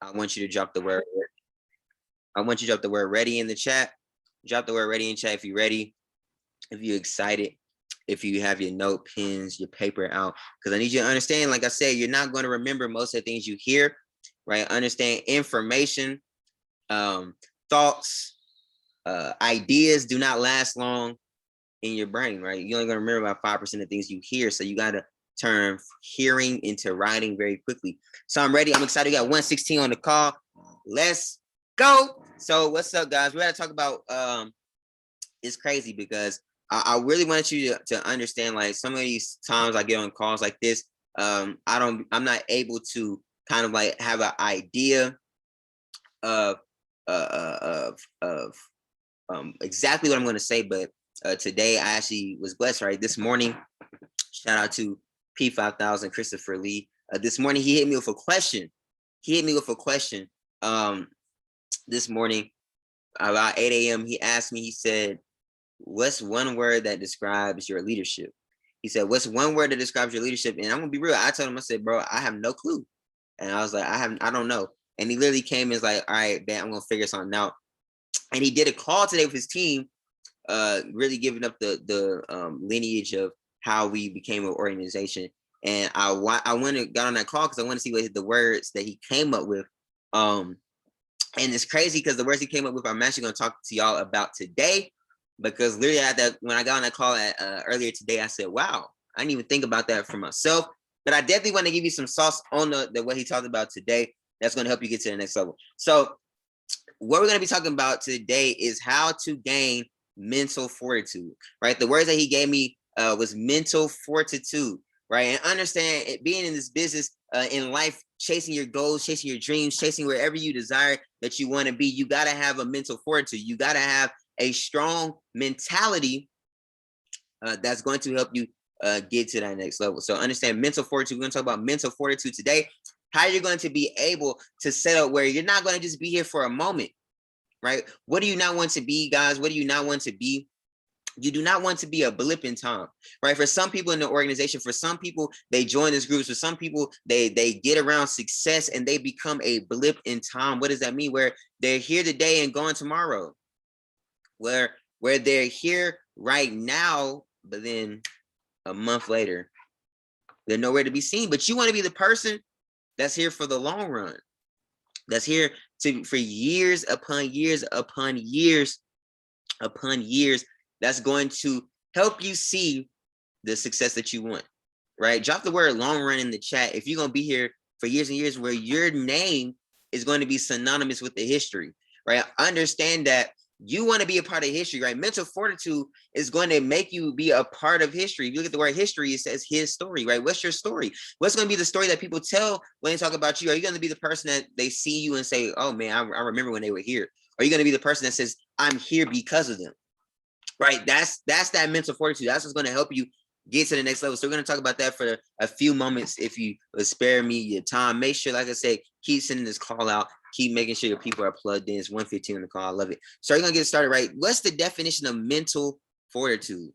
I want you to drop the word. I want you to drop the word ready in the chat. Drop the word ready in chat if you're ready, if you're excited, if you have your note, pens, your paper out. Because I need you to understand, like I said, you're not going to remember most of the things you hear, right? Understand information, thoughts, ideas do not last long in your brain, right? You're only going to remember about 5% of things you hear. So you got to turn hearing into writing very quickly. So I'm ready. I'm excited. We got 116 on the call. Let's go. So what's up, guys? We got to talk about, it's crazy because I really want you to understand, like, some of these times I get on calls like this, I'm not able to kind of like have an idea of exactly what I'm going to say, but today I actually was blessed, right? This morning, shout out to P5000 Christopher Lee. This morning he hit me with a question. This morning about 8 a.m. he asked me, he said, what's one word that describes your leadership? He said, what's one word that describes your leadership? And I'm gonna be real. I told him, I said, bro, I have no clue. And I was like, I don't know. And he literally came and was like, all right, man, I'm gonna figure something out. And he did a call today with his team, really giving up the lineage of how we became an organization. And I went and got on that call because I want to see what the words that he came up with. And it's crazy because the words he came up with, I'm actually going to talk to y'all about today. Because literally at that, when I got on that call earlier today, I said, wow, I didn't even think about that for myself. But I definitely want to give you some sauce on the what he talked about today. That's going to help you get to the next level. So what we're going to be talking about today is how to gain mental fortitude, right? The words that he gave me was mental fortitude, right? And understand it, being in this business, in life, chasing your goals, chasing your dreams, chasing wherever you desire that you want to be, you got to have a mental fortitude. You got to have a strong mentality that's going to help you get to that next level. So understand mental fortitude. We're going to talk about mental fortitude today, how you're going to be able to set up where you're not going to just be here for a moment, right? What do you not want to be, guys? What do you not want to be? You do not want to be a blip in time, right? For some people in the organization, for some people, they join these groups. For some people, they get around success and they become a blip in time. What does that mean? Where they're here today and gone tomorrow. Where they're here right now, but then a month later, they're nowhere to be seen. But you want to be the person that's here for the long run, that's here for years upon years upon years upon years, that's going to help you see the success that you want, right? Drop the word long run in the chat if you're going to be here for years and years, where your name is going to be synonymous with the history, right? Understand that you want to be a part of history, right? Mental fortitude is going to make you be a part of history. If you look at the word history, it says his story, right? What's your story? What's going to be the story that people tell when they talk about you? Are you going to be the person that they see you and say, oh man, I remember when they were here? Are you going to be the person that says, I'm here because of them, right? That's that mental fortitude. That's what's going to help you get to the next level. So we're going to talk about that for a few moments. If you would spare me your time, make sure, like I said, keep sending this call out. Keep making sure your people are plugged in. It's 1:15 on the call. I love it. So we're going to get started, right? What's the definition of mental fortitude?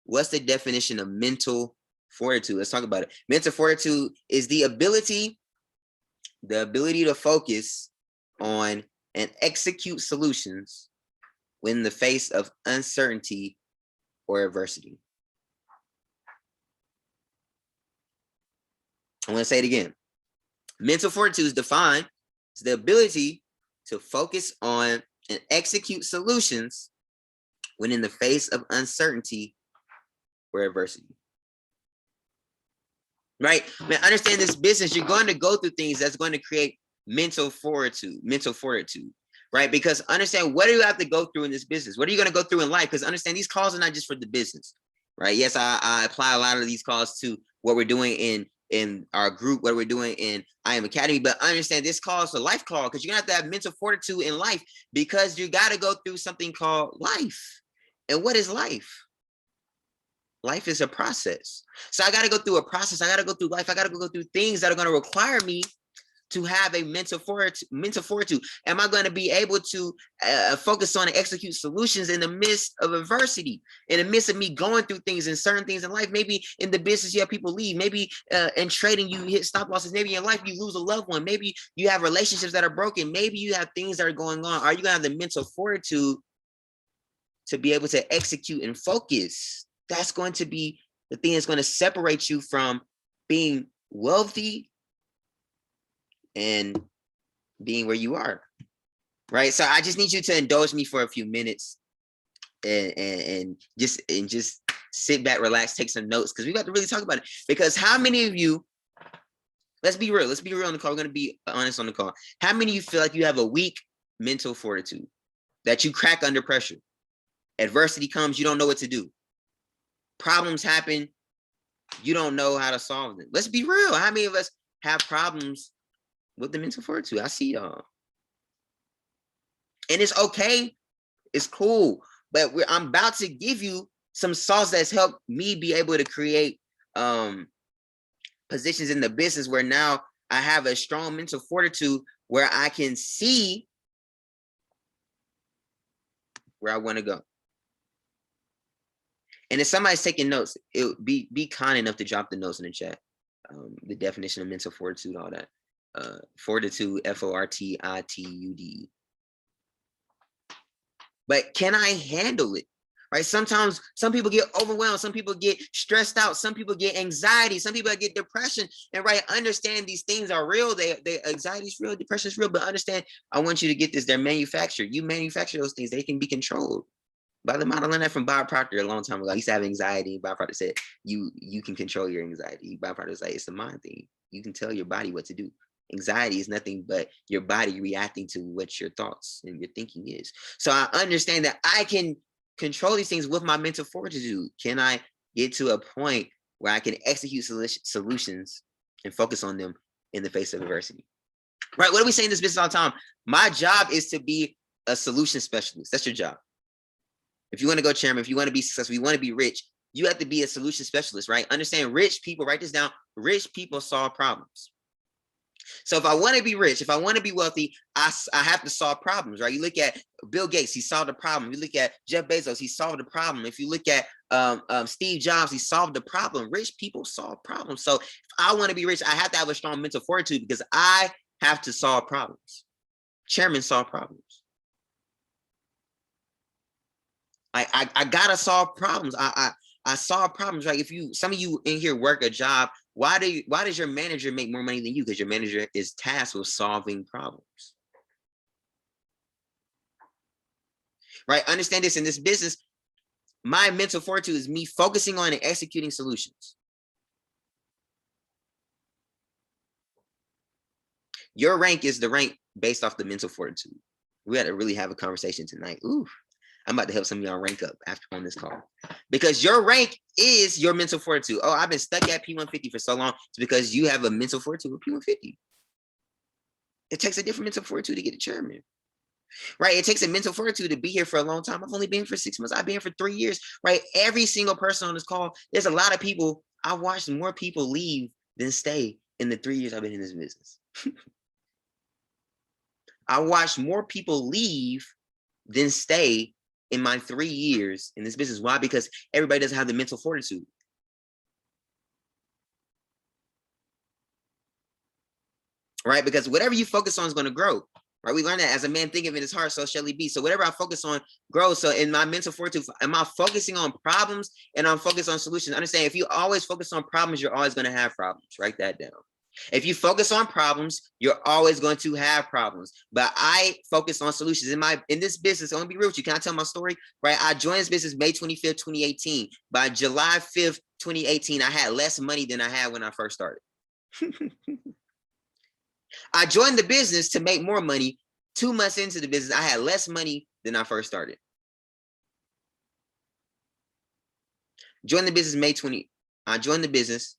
What's the definition of mental fortitude? Let's talk about it. Mental fortitude is the ability to focus on and execute solutions when in the face of uncertainty or adversity. I'm going to say it again. Mental fortitude is defined as the ability to focus on and execute solutions when in the face of uncertainty or adversity. Right? Man, understand this business, you're going to go through things that's going to create mental fortitude, right? Because understand, what do you have to go through in this business? What are you going to go through in life? Because understand, these calls are not just for the business, right? Yes, I apply a lot of these calls to what we're doing in our group, what we're doing in I Am Academy, but understand this call is a life call, because you're going to have mental fortitude in life, because you got to go through something called life. And what is life? Life is a process. So I got to go through a process. I got to go through life. I got to go through things that are going to require me to have a mental fortitude? Am I going to be able to focus on and execute solutions in the midst of adversity, in the midst of me going through things and certain things in life? Maybe in the business you have people leave. Maybe in trading you hit stop losses. Maybe in life you lose a loved one. Maybe you have relationships that are broken. Maybe you have things that are going on. Are you going to have the mental fortitude to be able to execute and focus? That's going to be the thing that's going to separate you from being wealthy and being where you are, right? So I just need you to indulge me for a few minutes and just sit back, relax, take some notes, because we got to really talk about it. Because how many of you, let's be real on the call, we're going to be honest on the call. How many of you feel like you have a weak mental fortitude, that you crack under pressure? Adversity comes, you don't know what to do. Problems happen, you don't know how to solve them. Let's be real. How many of us have problems with the mental fortitude? I see y'all. And it's okay. It's cool. But I'm about to give you some sauce that's helped me be able to create positions in the business where now I have a strong mental fortitude where I can see where I want to go. And if somebody's taking notes, it would be kind enough to drop the notes in the chat. The definition of mental fortitude, all that. Fortitude, Fortitude. But can I handle it? Right? Sometimes some people get overwhelmed, some people get stressed out, some people get anxiety, some people get depression. And right, understand these things are real. Anxiety is real, depression is real, but understand, I want you to get this, they're manufactured. You manufacture those things, they can be controlled. By the model, I learned that from Bob Proctor a long time ago. I used to have anxiety. Bob Proctor said, you can control your anxiety. Bob Proctor was like, it's a mind thing. You can tell your body what to do. Anxiety is nothing but your body reacting to what your thoughts and your thinking is. So I understand that I can control these things with my mental fortitude. Can I get to a point where I can execute solutions and focus on them in the face of adversity? Right? What do we say in this business all the time? My job is to be a solution specialist. That's your job. If you want to go chairman, if you want to be successful, you want to be rich, you have to be a solution specialist, right? Understand, rich people, write this down, rich people solve problems. So if I want to be rich, if I want to be wealthy, I have to solve problems, right? You look at Bill Gates, he solved a problem. You look at Jeff Bezos, he solved a problem. If you look at Steve Jobs, he solved a problem. Rich people solve problems. So if I want to be rich, I have to have a strong mental fortitude because I have to solve problems. Chairmen solve problems. I gotta solve problems. I solve problems, right? If some of you in here work a job, why does your manager make more money than you? Because your manager is tasked with solving problems. Right? Understand this, in this business, my mental fortitude is me focusing on and executing solutions. Your rank is the rank based off the mental fortitude. We had to really have a conversation tonight. Ooh. I'm about to help some of y'all rank up after on this call, because your rank is your mental fortitude. Oh, I've been stuck at P150 for so long. It's because you have a mental fortitude with P150. It takes a different mental fortitude to get a chairman, right? It takes a mental fortitude to be here for a long time. I've only been here for 6 months. I've been here for 3 years, right? Every single person on this call, there's a lot of people. I watched more people leave than stay in the 3 years I've been in this business. I watched more people leave than stay in my 3 years in this business. Why? Because everybody doesn't have the mental fortitude. Right? Because whatever you focus on is going to grow. Right? We learned that as a man thinketh in his heart, so shall he be. So whatever I focus on grows. So in my mental fortitude, am I focusing on problems and I'm focused on solutions? Understand, if you always focus on problems, you're always going to have problems. Write that down. If you focus on problems, you're always going to have problems. But I focus on solutions. In this business, I want to be real with you. Can I tell my story? Right? I joined this business May 25th, 2018. By July 5th, 2018, I had less money than I had when I first started. I joined the business to make more money. 2 months into the business, I had less money than I first started. Joined the business May 20. I joined the business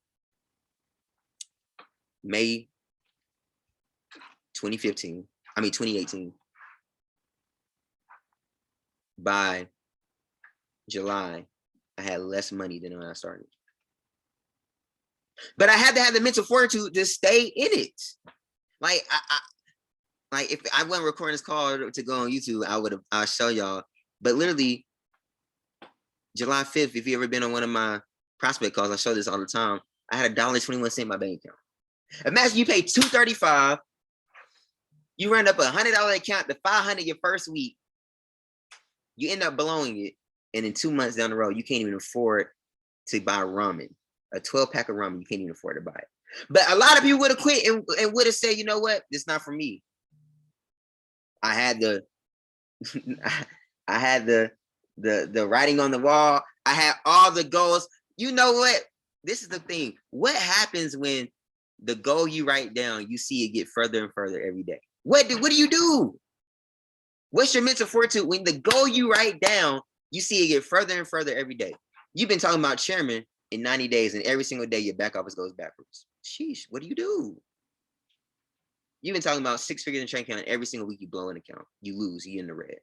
May 2018. By July, I had less money than when I started. But I had to have the mental fortitude to stay in it. Like like if I wasn't recording this call to go on YouTube, I'll show y'all. But literally, July 5th, if you ever been on one of my prospect calls, I show this all the time. I had $1.21 in my bank account. Imagine you pay $235, you run up $100 account to $500 your first week, you end up blowing it, and in 2 months down the road, you can't even afford to buy ramen. A 12-pack of ramen, you can't even afford to buy it. But a lot of people would have quit and would have said, you know what, this is not for me. I had the I had the writing on the wall. I had all the goals. You know what? This is the thing. What happens when the goal you write down, you see it get further and further every day? What do you do? What's your mental fortitude when the goal you write down, you see it get further and further every day? You've been talking about chairman in 90 days, and every single day your back office goes backwards. Sheesh, what do you do? You've been talking about 6 figures in trade account, every single week you blow an account. You lose, you in the red.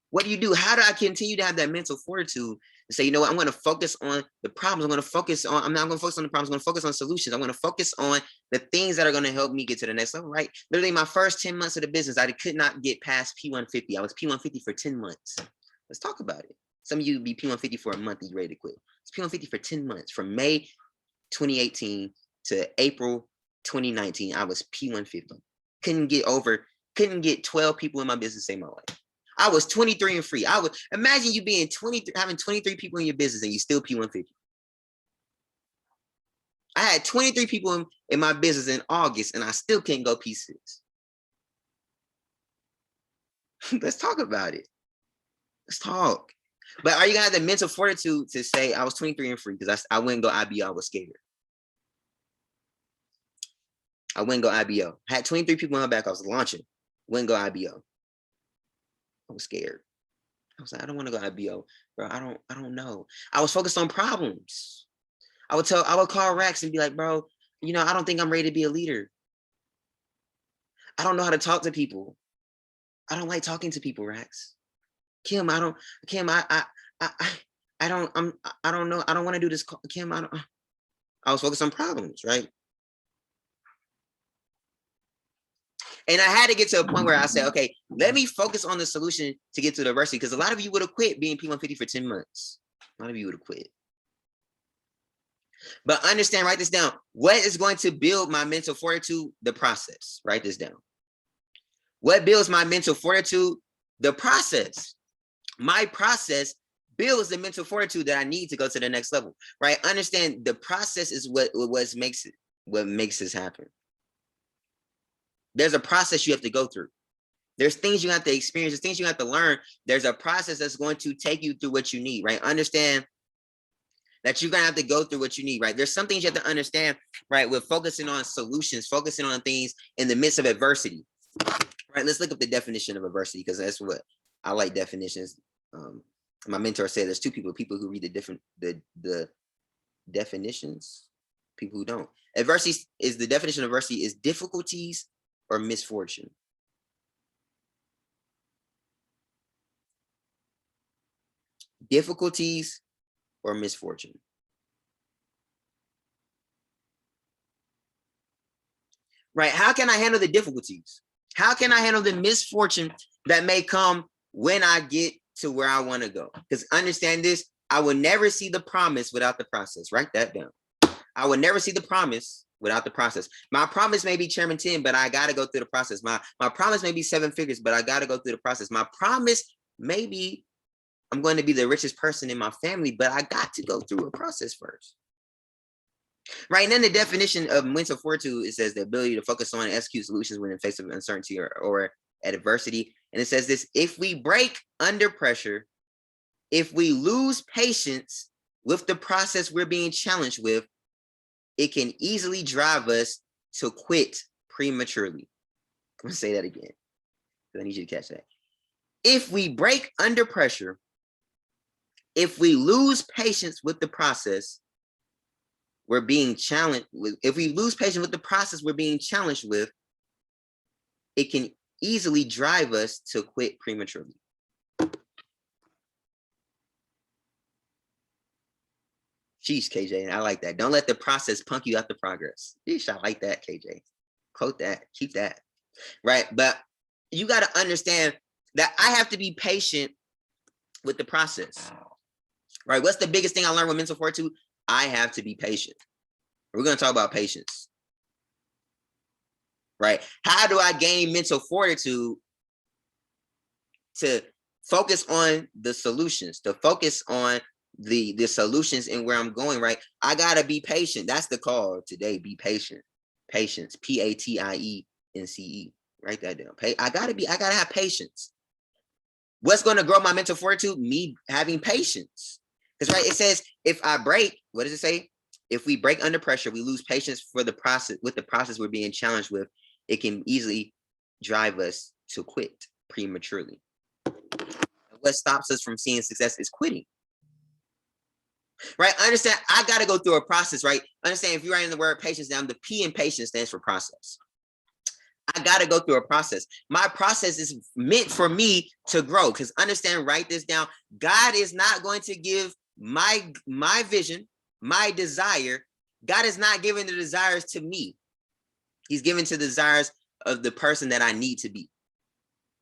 What do you do? How do I continue to have that mental fortitude to say, you know what, I'm going to focus on the problems. I'm not going to focus on the problems. I'm going to focus on solutions. I'm going to focus on the things that are going to help me get to the next level, right? Literally, my first 10 months of the business, I could not get past P150. I was P150 for 10 months. Let's talk about it. Some of you be P150 for a month and you're ready to quit. It's P150 for 10 months. From May 2018 to April 2019, I was P150. Couldn't get 12 people in my business say my life. I was 23 and free. Imagine you being 23, having 23 people in your business and you still P150. I had 23 people in my business in August and I still can't go P6. Let's talk about it. Let's talk. But are you gonna have the mental fortitude to say I was 23 and free because I wouldn't go IBO, I was scared. I wouldn't go IBO. I had 23 people in my back, I was launching. Wouldn't go IBO. I was scared. I was like, I don't want to go IBO, bro. I don't know. I was focused on problems. I would call Rex and be like, bro, you know, I don't think I'm ready to be a leader. I don't know how to talk to people. I don't like talking to people, Rex. Kim, I don't know. I don't want to do this. Kim, I was focused on problems, right? And I had to get to a point where I said, okay, let me focus on the solution to get to the diversity. Because a lot of you would have quit being P150 for 10 months. A lot of you would have quit. But understand, write this down. What is going to build my mental fortitude? The process. Write this down. What builds my mental fortitude? The process. My process builds the mental fortitude that I need to go to the next level, right? Understand the process is what makes this happen. There's a process you have to go through. There's things you have to experience. There's things you have to learn. There's a process that's going to take you through what you need, right? Understand that you're going to have to go through what you need, right? There's some things you have to understand, right? We're focusing on solutions, focusing on things in the midst of adversity, right? Let's look up the definition of adversity because that's what I like definitions. My mentor said there's two people who read the definitions, people who don't. Adversity is the definition of adversity is difficulties or misfortune. Difficulties or misfortune. Right? How can I handle the difficulties? How can I handle the misfortune that may come when I get to where I want to go? Because understand this, I will never see the promise without the process. Write that down. I will never see the promise without the process. My promise may be Chairman 10, but I got to go through the process. My promise may be 7 figures, but I got to go through the process. My promise may be I'm going to be the richest person in my family, but I got to go through a process first. Right. And then the definition of mental fortitude, it says the ability to focus on and execute solutions when in face of uncertainty or adversity. And it says this: if we break under pressure, if we lose patience with the process we're being challenged with, it can easily drive us to quit prematurely. I'm going to say that again. I need you to catch that. If we break under pressure, if we lose patience with the process we're being challenged with, if we lose patience with the process we're being challenged with, it can easily drive us to quit prematurely. Sheesh, KJ. I like that. Don't let the process punk you out the progress. Sheesh, I like that, KJ. Quote that. Keep that. Right. But you got to understand that I have to be patient with the process. Right. What's the biggest thing I learned with mental fortitude? I have to be patient. We're going to talk about patience. Right. How do I gain mental fortitude? To focus on the solutions, to focus on the solutions and where I'm going, right? I gotta be patient. That's the call today. Be patient. Patience. PATIENCE. Write that down. I gotta have patience. What's going to grow my mental fortitude? Me having patience. Because right, it says if I break, what does it say? If we break under pressure, we lose patience for the process with the process we're being challenged with. It can easily drive us to quit prematurely. What stops us from seeing success is quitting. Right? Understand, I got to go through a process, right? Understand, if you're writing the word patience down, the P in patience stands for process. I got to go through a process. My process is meant for me to grow. Because understand, write this down. God is not going to give my vision, my desire. God is not giving the desires to me. He's giving to the desires of the person that I need to be.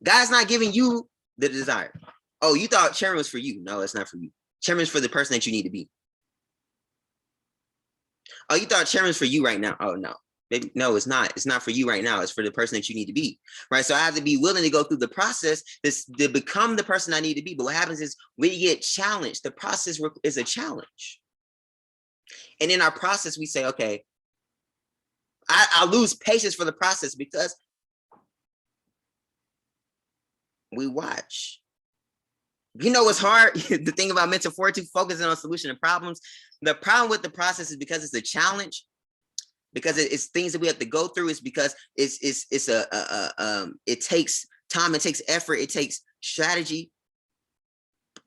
God's not giving you the desire. Oh, you thought chairman was for you. No, it's not for you. Chairman's for the person that you need to be. Oh, you thought chairman's for you right now. Oh, no. Maybe, no, it's not. It's not for you right now. It's for the person that you need to be. Right. So I have to be willing to go through the process to become the person I need to be. But what happens is we get challenged. The process is a challenge. And in our process, we say, okay, I lose patience for the process because we watch. You know what's hard? The thing about mental fortitude, focusing on solution and problems. The problem with the process is because it's a challenge, because it's things that we have to go through. Is because it takes time, it takes effort, it takes strategy.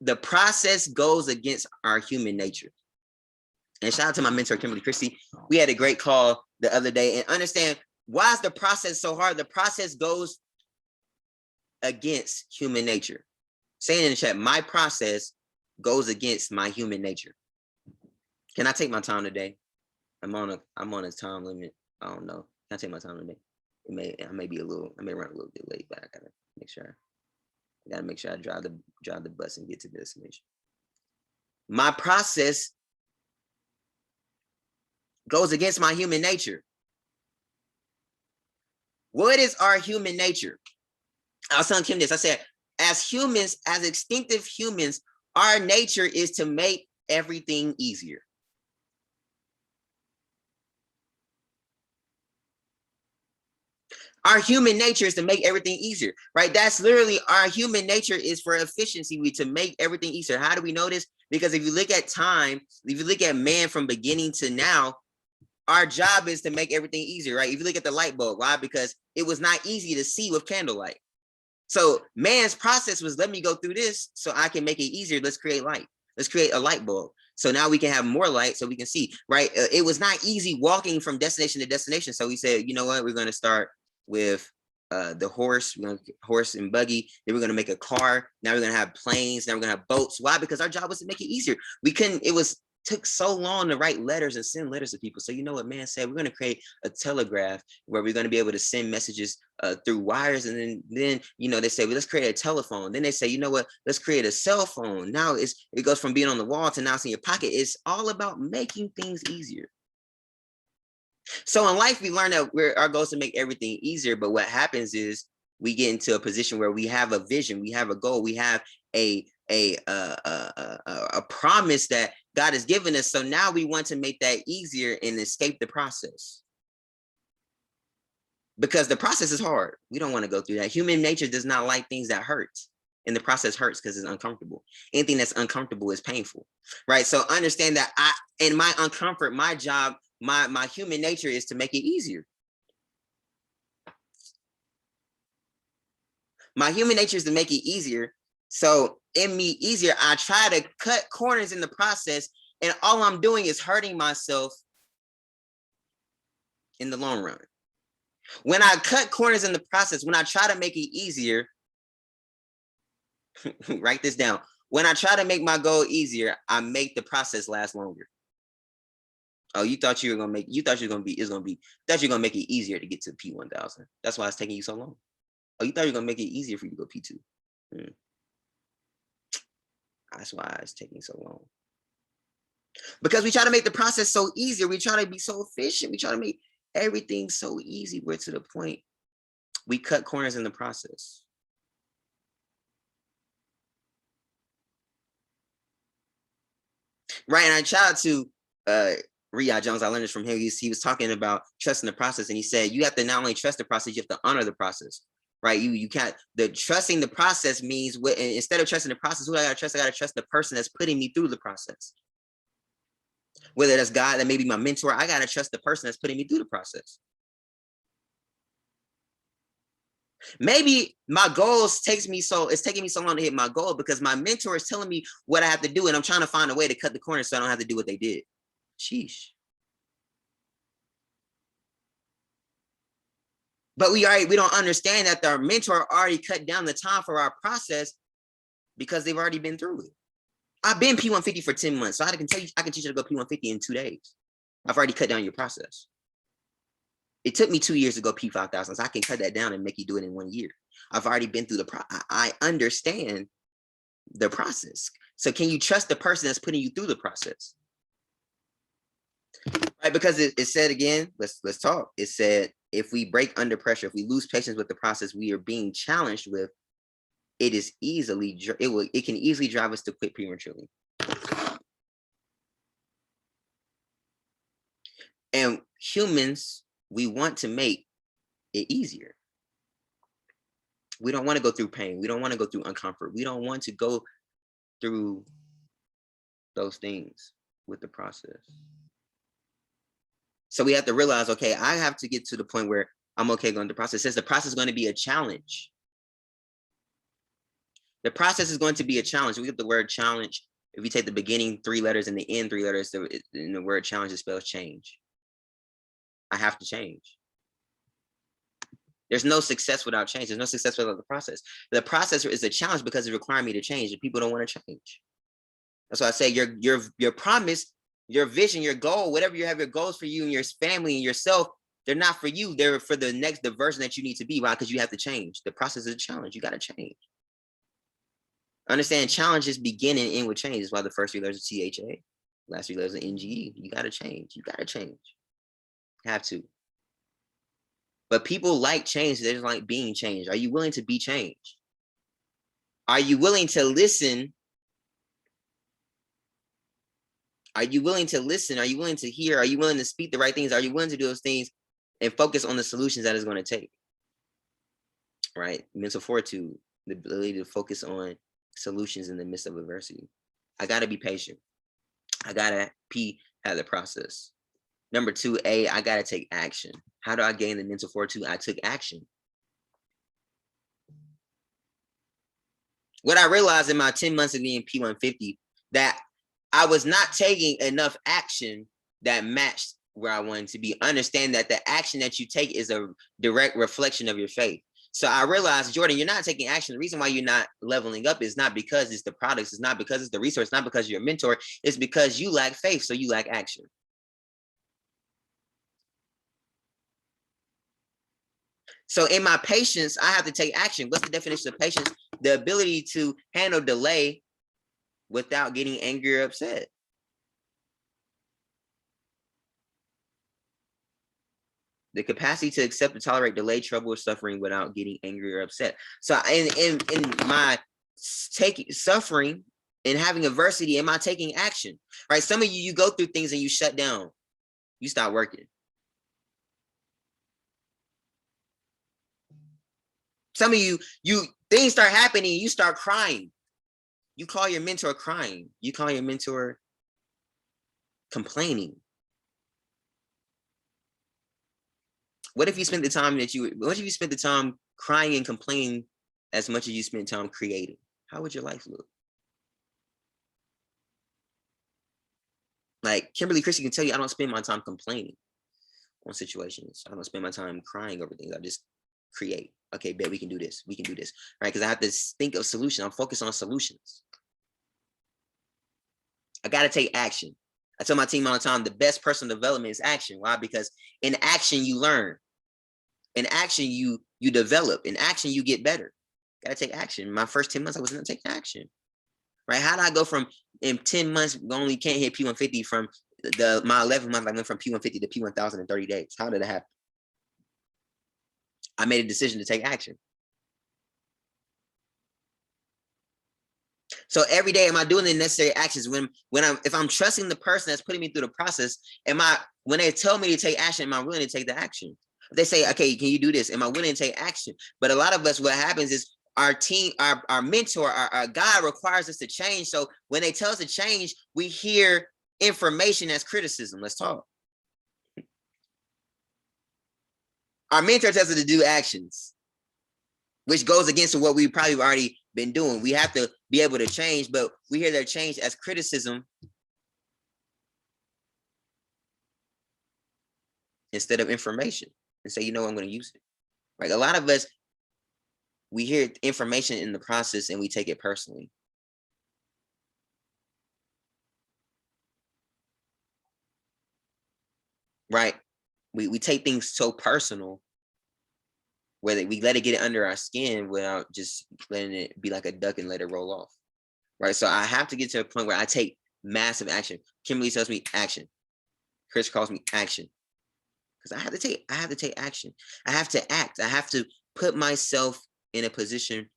The process goes against our human nature. And shout out to my mentor, Kimberly Christie. We had a great call the other day. And understand, why is the process so hard? The process goes against human nature. Saying in the chat, my process goes against my human nature. Can I take my time today? I'm on a time limit. I don't know. Can I take my time today? I may run a little bit late, but I gotta make sure I drive the bus and get to the destination. My process goes against my human nature. What is our human nature? I was telling Kim this. I said, as humans, as instinctive humans, our nature is to make everything easier. Our human nature is to make everything easier, right? That's literally our human nature, is for efficiency, to make everything easier. How do we know this? Because if you look at time, if you look at man from beginning to now, our job is to make everything easier, right? If you look at the light bulb, why? Because it was not easy to see with candlelight. So man's process was, let me go through this so I can make it easier. Let's create light. Let's create a light bulb. So now we can have more light so we can see, right? It was not easy walking from destination to destination. So we said, you know what? We're going to start with the horse and buggy. Then we're going to make a car. Now we're going to have planes. Now we're going to have boats. Why? Because our job was to make it easier. We couldn't, took so long to write letters and send letters to people. So you know what man said? We're going to create a telegraph where we're going to be able to send messages through wires. And then they say, well, let's create a telephone. Then they say, you know what? Let's create a cell phone. Now it goes from being on the wall to now it's in your pocket. It's all about making things easier. So in life, we learn that our goal is to make everything easier. But what happens is we get into a position where we have a vision, we have a goal, we have a promise that God has given us. So now we want to make that easier and escape the process, because the process is hard. We don't want to go through that. Human nature does not like things that hurt, and the process hurts because it's uncomfortable. Anything that's uncomfortable is painful, right? So understand that in my uncomfort, my job, my human nature is to make it easier. My human nature is to make it easier. So in me easier, I try to cut corners in the process, and all I'm doing is hurting myself in the long run. When I cut corners in the process, when I try to make it easier, write this down. When I try to make my goal easier, I make the process last longer. Oh, you thought you were gonna make, you thought you were gonna be, it's gonna be, thought you're gonna make it easier to get to P1000. That's why it's taking you so long. Oh, you thought you were gonna make it easier for you to go P2. That's why it's taking so long. Because we try to make the process so easy. We try to be so efficient. We try to make everything so easy. We're to the point we cut corners in the process. Right, and I shout out to Riyad Jones. I learned this from him. He was talking about trusting the process, and he said you have to not only trust the process, you have to honor the process. Right, you can't. The trusting the process means what, instead of trusting the process, who I gotta trust? I gotta trust the person that's putting me through the process. Whether that's God, that may be my mentor, I gotta trust the person that's putting me through the process. Maybe my goals takes me so it's taking me so long to hit my goal because my mentor is telling me what I have to do, and I'm trying to find a way to cut the corner so I don't have to do what they did. Sheesh. But we don't understand that our mentor already cut down the time for our process because they've already been through it. I've been P150 for 10 months, so I can tell you, I can teach you to go P150 in 2 days. I've already cut down your process. It took me 2 years to go P5000, so I can cut that down and make you do it in 1 year. I've already been through I understand the process. So can you trust the person that's putting you through the process? Right, because it said again, let's talk. It said, if we break under pressure, if we lose patience with the process we are being challenged with, it is easily, it can easily drive us to quit prematurely. And humans, we want to make it easier. We don't want to go through pain. We don't want to go through uncomfort. We don't want to go through those things with the process. So we have to realize, okay, I have to get to the point where I'm okay going through the process. Since the process is going to be a challenge. The process is going to be a challenge. We get the word challenge. If you take the beginning 3 letters and the end 3 letters, in the word challenge, it spells change. I have to change. There's no success without change. There's no success without the process. The process is a challenge because it requires me to change, and people don't want to change. That's why I say your promise, your vision, your goal, whatever you have your goals for you and your family and yourself, they're not for you. They're for the version that you need to be. Why? Because you have to change. The process is a challenge. You got to change. Understand, challenges begin and end with change. That's why the first 3 letters are THA, last 3 letters are NGE. You got to change. You got to change. Have to. But people like change. They just like being changed. Are you willing to be changed? Are you willing to listen? Are you willing to listen? Are you willing to hear? Are you willing to speak the right things? Are you willing to do those things and focus on the solutions that it's going to take? Right? Mental fortitude, the ability to focus on solutions in the midst of adversity. I got to be patient. I got to have the process. Number 2A, I got to take action. How do I gain the mental fortitude? I took action. What I realized in my 10 months of being P150, that I was not taking enough action that matched where I wanted to be. Understand that the action that you take is a direct reflection of your faith. So I realized, Jordan, you're not taking action. The reason why you're not leveling up is not because it's the products, it's not because it's the resource, it's not because you're a mentor, it's because you lack faith, so you lack action. So in my patience, I have to take action. What's the definition of patience? The ability to handle delay without getting angry or upset. The capacity to accept and tolerate delay, trouble, or suffering without getting angry or upset. So in my suffering and having adversity, am I taking action? Right? Some of you go through things and you shut down. You stop working. Some of you things start happening, you start crying. You call your mentor crying. You call your mentor complaining. What if you spent the time what if you spent the time crying and complaining as much as you spent time creating? How would your life look? Like Kimberly Christie can tell you, I don't spend my time complaining on situations. I don't spend my time crying over things. I just create. Okay, bet we can do this. We can do this, right? Because I have to think of solutions. I'm focused on solutions. I got to take action. I tell my team all the time, the best personal development is action. Why? Because in action, you learn. In action, you develop. In action, you get better. Got to take action. My first 10 months, I wasn't taking action. Right? How did I go from in 10 months, only can't hit P150 from my 11th month, I went from P150 to P1000 in 30 days. How did it happen? I made a decision to take action. So every day, am I doing the necessary actions? If I'm trusting the person that's putting me through the process, when they tell me to take action, am I willing to take the action? If they say, okay, can you do this? Am I willing to take action? But a lot of us, what happens is our team, our mentor, our guide requires us to change. So when they tell us to change, we hear information as criticism. Let's talk. Our mentor tells us to do actions, which goes against what we've probably already been doing. We have to be able to change, but we hear their change as criticism instead of information, and say, you know, I'm going to use it. Like a lot of us, we hear information in the process and we take it personally. Right? We take things so personal where we let it get under our skin without just letting it be like a duck and let it roll off. Right? So I have to get to a point where I take massive action. Kimberly tells me action. Chris calls me action. Because I have to take action. I have to act. I have to put myself in a position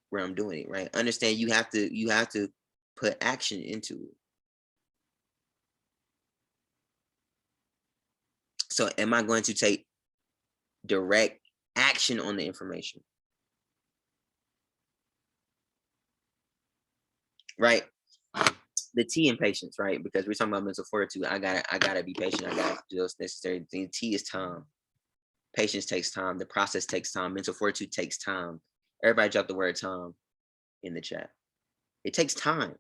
where I'm doing it, right? Understand you have to put action into it. So am I going to take direct action on the information? Right? The T in patience, right? Because we're talking about mental fortitude. I gotta be patient. I gotta do those necessary things. T is time. Patience takes time. The process takes time. Mental fortitude takes time. Everybody drop the word time in the chat. It takes time.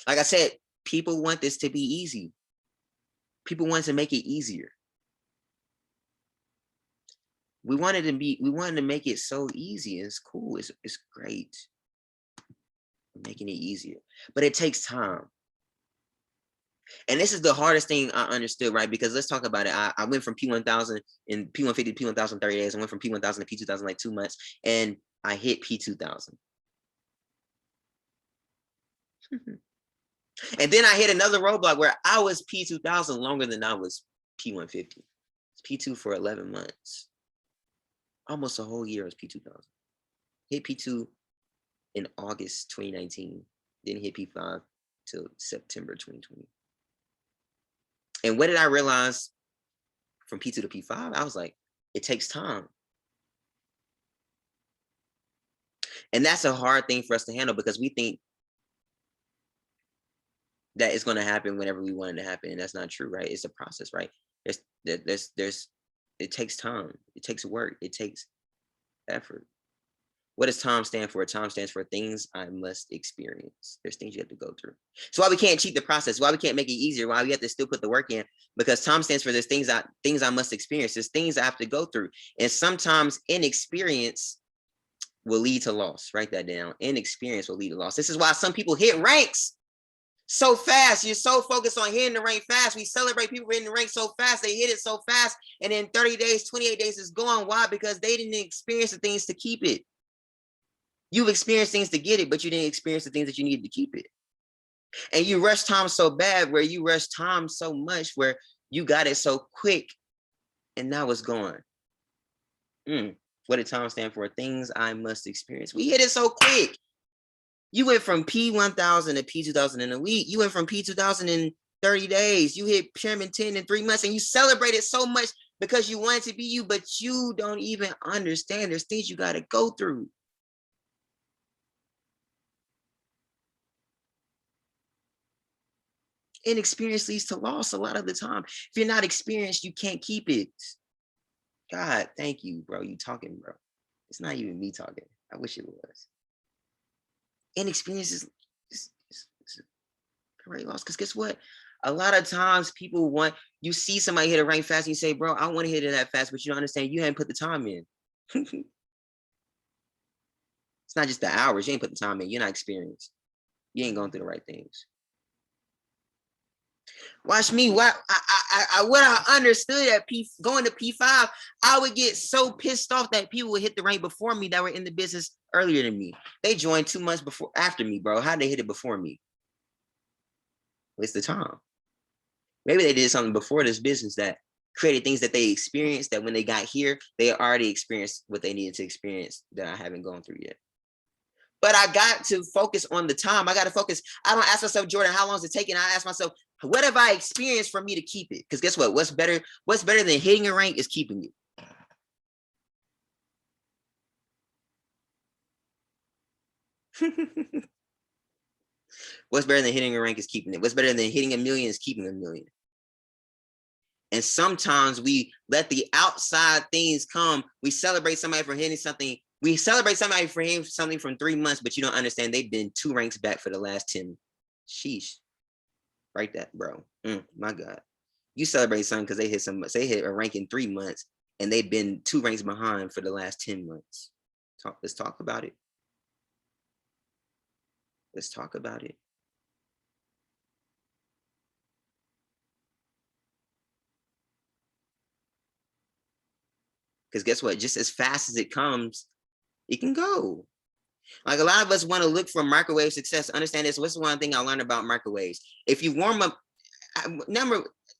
Like I said, people want this to be easy. People want to make it easier. We wanted to make it so easy. It's cool. It's great. Making it easier. But it takes time. And this is the hardest thing I understood, right? Because let's talk about it. I went from P1000 and P150 to P1000 30 days. I went from P1000 to P2000 like 2 months, and I hit P2000. And then I hit another roadblock where I was P2000 longer than I was P150. P2 for 11 months. Almost a whole year was P2000. Hit P2 in August 2019. Didn't hit P5 till September 2020. And what did I realize from P2 to P5? I was like, it takes time. And that's a hard thing for us to handle because we think that it's going to happen whenever we want it to happen. And that's not true, right? It's a process, right? It takes time. It takes work. It takes effort. What does time stand for? Time stands for things I must experience. There's things you have to go through. So why we can't cheat the process, why we can't make it easier, why we have to still put the work in, because time stands for there's things I must experience. There's things I have to go through. And sometimes inexperience will lead to loss. Write that down. Inexperience will lead to loss. This is why some people hit ranks so fast. You're so focused on hitting the rank fast. We celebrate people hitting the rank so fast. They hit it so fast. And in 30 days, 28 days is gone. Why? Because they didn't experience the things to keep it. You've experienced things to get it, but you didn't experience the things that you needed to keep it. And you rush time so bad, where you rush time so much where you got it so quick and now it's gone. What did time stand for? Things I must experience. We hit it so quick. You went from P1000 to P2000 in a week. You went from P2000 in 30 days. You hit Pyramid 10 in 3 months, and you celebrated so much because you wanted to be you, but you don't even understand there's things you got to go through. Inexperience leads to loss a lot of the time. If you're not experienced, you can't keep it. God, thank you, bro. You talking, bro. It's not even me talking. I wish it was. Inexperience is great loss. Because guess what? A lot of times people you see somebody hit a rank fast and you say, bro, I want to hit it that fast, but you don't understand you haven't put the time in. It's not just the hours. You ain't put the time in. You're not experienced. You ain't going through the right things. Watch me. What I understood at going to P5, I would get so pissed off that people would hit the rank before me that were in the business earlier than me. They joined 2 months after me, bro. How'd they hit it before me? Waste the time. Maybe they did something before this business that created things that they experienced that when they got here, they already experienced what they needed to experience that I haven't gone through yet. But I got to focus on the time. I got to focus. I don't ask myself, Jordan, how long is it taking? I ask myself, what have I experienced for me to keep it? Because guess what? What's better than hitting a rank is keeping it. What's better than hitting a rank is keeping it. What's better than hitting 1 million is keeping 1 million. And sometimes we let the outside things come. We celebrate somebody for hitting something. We celebrate somebody for hitting something from 3 months, but you don't understand they've been 2 ranks back for the last 10. Sheesh. Write that, bro. My God. You celebrate something because they hit a rank in 3 months and they've been 2 ranks behind for the last 10 months. Let's talk about it. Let's talk about it. Because guess what? Just as fast as it comes, it can go. Like a lot of us want to look for microwave success. Understand this. What's one thing I learned about microwaves? If you warm up,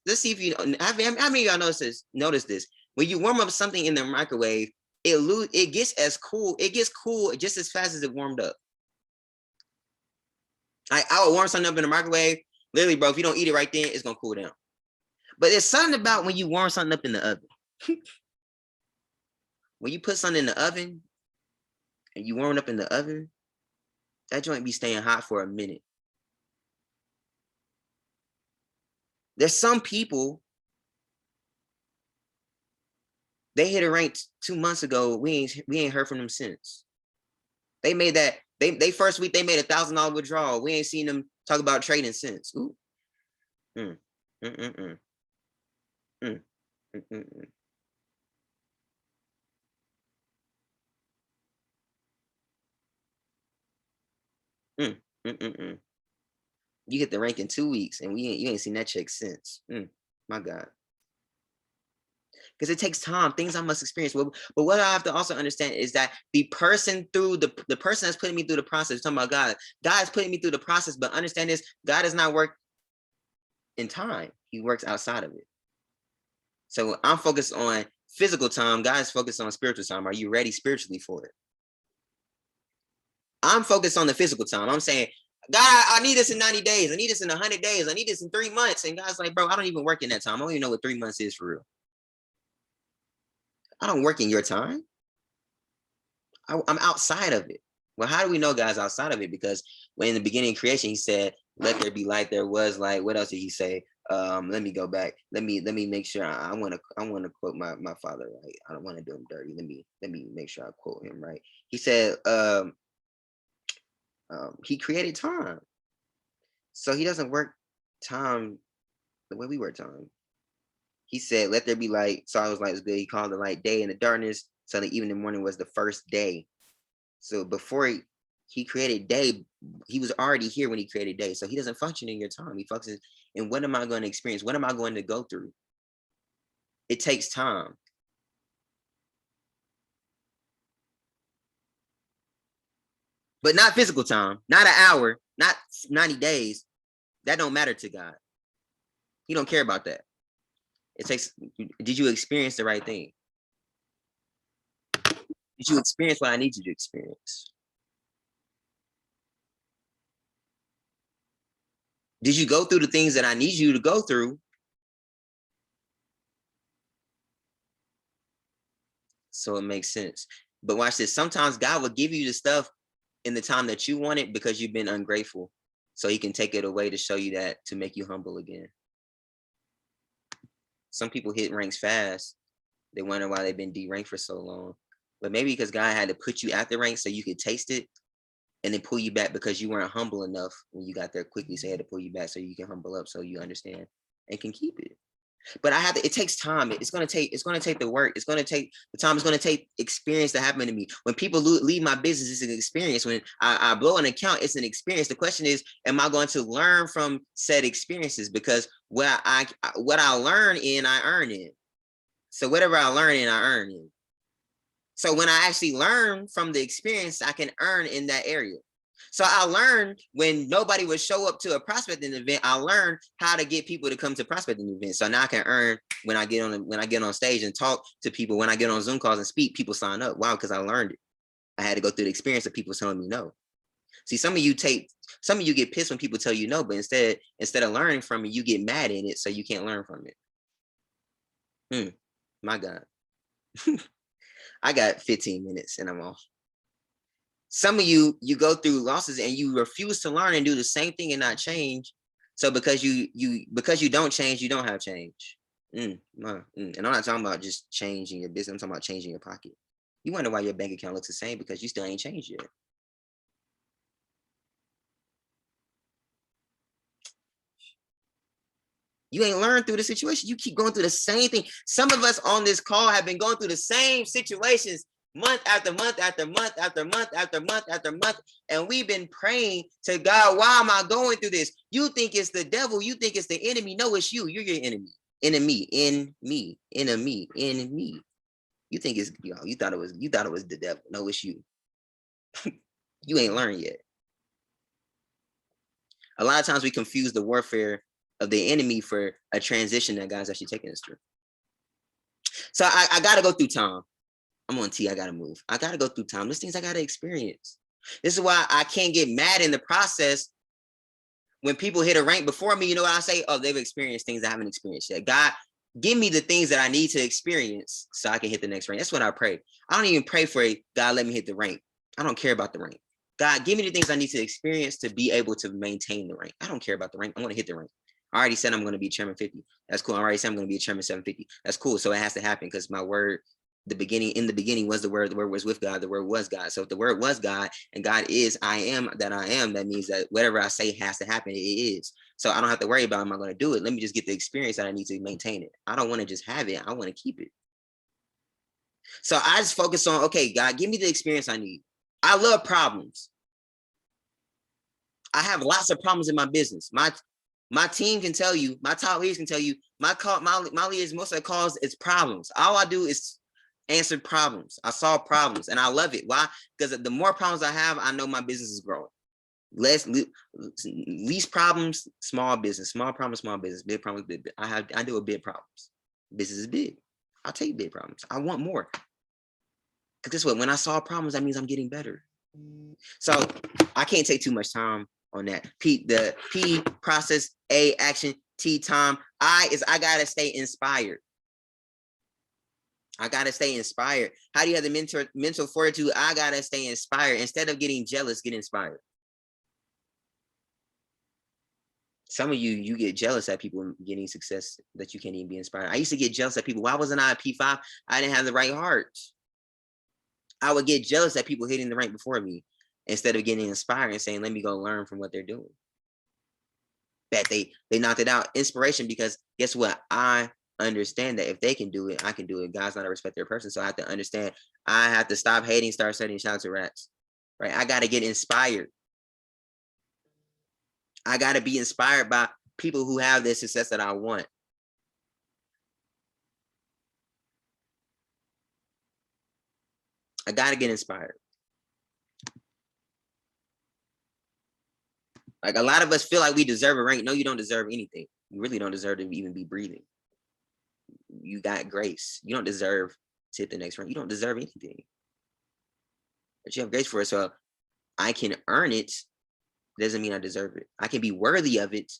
let's see if you how many of y'all notice this. When you warm up something in the microwave, it gets cool just as fast as it warmed up. I would warm something up in the microwave. Literally, bro, if you don't eat it right then, it's gonna cool down. But there's something about when you warm something up in the oven. When you put something in the oven and you warm it up in the oven, that joint be staying hot for a minute. There's some people, they hit a rank 2 months ago. We ain't heard from them since. They made that they first week they made $1,000 withdrawal. We ain't seen them talk about trading since. Ooh. Mm. Mm, mm, mm. Mm. Mm, mm, mm. Mm, mm, mm, mm. You hit the rank in 2 weeks, and you ain't seen that check since. My God, because it takes time. Things I must experience. But what I have to also understand is that the person that's putting me through the process. Talking about God, God is putting me through the process. But understand this: God does not work in time; He works outside of it. So I'm focused on physical time. God is focused on spiritual time. Are you ready spiritually for it? I'm focused on the physical time. I'm saying, God, I need this in 90 days. I need this in 100 days. I need this in 3 months. And God's like, bro, I don't even work in that time. I don't even know what 3 months is for real. I don't work in your time. I'm outside of it. Well, how do we know God's outside of it? Because when in the beginning of creation, he said, let there be light, there was light. What else did he say? Let me go back. Let me make sure I want to quote my father right. I don't want to do him dirty. Let me make sure I quote him right. He said, he created time. So he doesn't work time the way we work time. He said, let there be light. So I was like, it's good. He called the light day, and the darkness, so the evening and morning was the first day. So before he created day, he was already here when he created day. So he doesn't function in your time. He functions in what am I going to experience? What am I going to go through? It takes time. But not physical time, not an hour, not 90 days. That don't matter to God. He don't care about that. It takes, did you experience the right thing? Did you experience what I need you to experience? Did you go through the things that I need you to go through? So it makes sense. But watch this. Sometimes God will give you the stuff in the time that you want it because you've been ungrateful. So he can take it away to show you that, to make you humble again. Some people hit ranks fast. They wonder why they've been deranked for so long. But maybe because God had to put you at the rank so you could taste it and then pull you back because you weren't humble enough when you got there quickly. So he had to pull you back so you can humble up so you understand and can keep it. But I have to, it takes time. It's going to take the work. It's going to take the time. It's going to take experience to happen to me. When people leave my business, it's an experience. When I blow an account, it's an experience. The question is, am I going to learn from said experiences? Because what I learn in, I earn in. So whatever I learn in, I earn in. So when I actually learn from the experience, I can earn in that area. So I learned when nobody would show up to a prospecting event, I learned how to get people to come to prospecting events. So now I can earn when I get on stage and talk to people, when I get on Zoom calls and speak, people sign up. Wow, because I learned it. I had to go through the experience of people telling me no. See, some of you get pissed when people tell you no, but instead of learning from it, you get mad in it, so you can't learn from it. My God. I got 15 minutes and I'm off. Some of you go through losses and you refuse to learn and do the same thing and not change. So because you don't change, you don't have change. And I'm not talking about just changing your business. I'm talking about changing your pocket. You wonder why your bank account looks the same, because you still ain't changed yet. You ain't learned through the situation. You keep going through the same thing. Some of us on this call have been going through the same situations month after month after month after month after month after month. And we've been praying to God, why am I going through this? You think it's the devil. You think it's the enemy. No, it's you. You're your enemy. Enemy in me. Enemy in me. You think it's you thought it was the devil. No, it's you. You ain't learned yet. A lot of times we confuse the warfare of the enemy for a transition that God's actually taking us through. So I got to go through time. I'm on T. I got to move. I got to go through time. There's things I got to experience. This is why I can't get mad in the process when people hit a rank before me. You know what I say? Oh, they've experienced things I haven't experienced yet. God, give me the things that I need to experience so I can hit the next rank. That's what I pray. I don't even pray for it. God, let me hit the rank. I don't care about the rank. God, give me the things I need to experience to be able to maintain the rank. I don't care about the rank. I want to hit the rank. I already said I'm going to be chairman 50. That's cool. I already said I'm going to be a chairman 750. That's cool. So it has to happen because my word, in the beginning was the word was with God. The word was God. So if the word was God and God is I am that I am, that means that whatever I say has to happen. It is. So I don't have to worry about, am I going to do it? Let me just get the experience that I need to maintain it. I don't want to just have it. I want to keep it. So I just focus on, okay, God, give me the experience I need. I love problems. I have lots of problems in my business. My team can tell you, my top leaders can tell you, my leaders, most of the calls, it's problems. All I do is answer problems. I solve problems and I love it. Why? Because the more problems I have, I know my business is growing. Least problems, small business. Small problems, small business. Big problems, big. I deal with big problems. Business is big. I'll take big problems. I want more. Because guess what? When I solve problems, that means I'm getting better. So I can't take too much time on that. The P, process, A, action, T, time. I gotta stay inspired. I gotta stay inspired. How do you have the mental fortitude? I gotta stay inspired. Instead of getting jealous, get inspired. Some of you get jealous at people getting success that you can't even be inspired. I used to get jealous at people. Why wasn't I a P5? I didn't have the right heart. I would get jealous at people hitting the rank before me instead of getting inspired and saying, let me go learn from what they're doing. That they knocked it out. Inspiration, because guess what? I understand that if they can do it, I can do it. God's not a respecter person. So I have to understand, I have to stop hating, start setting shout to rats. Right? I got to get inspired. I got to be inspired by people who have the success that I want. I got to get inspired. Like, a lot of us feel like we deserve a rank. No, you don't deserve anything. You really don't deserve to even be breathing. You got grace. You don't deserve to hit the next rank. You don't deserve anything. But you have grace for it. So I can earn it. Doesn't mean I deserve it. I can be worthy of it.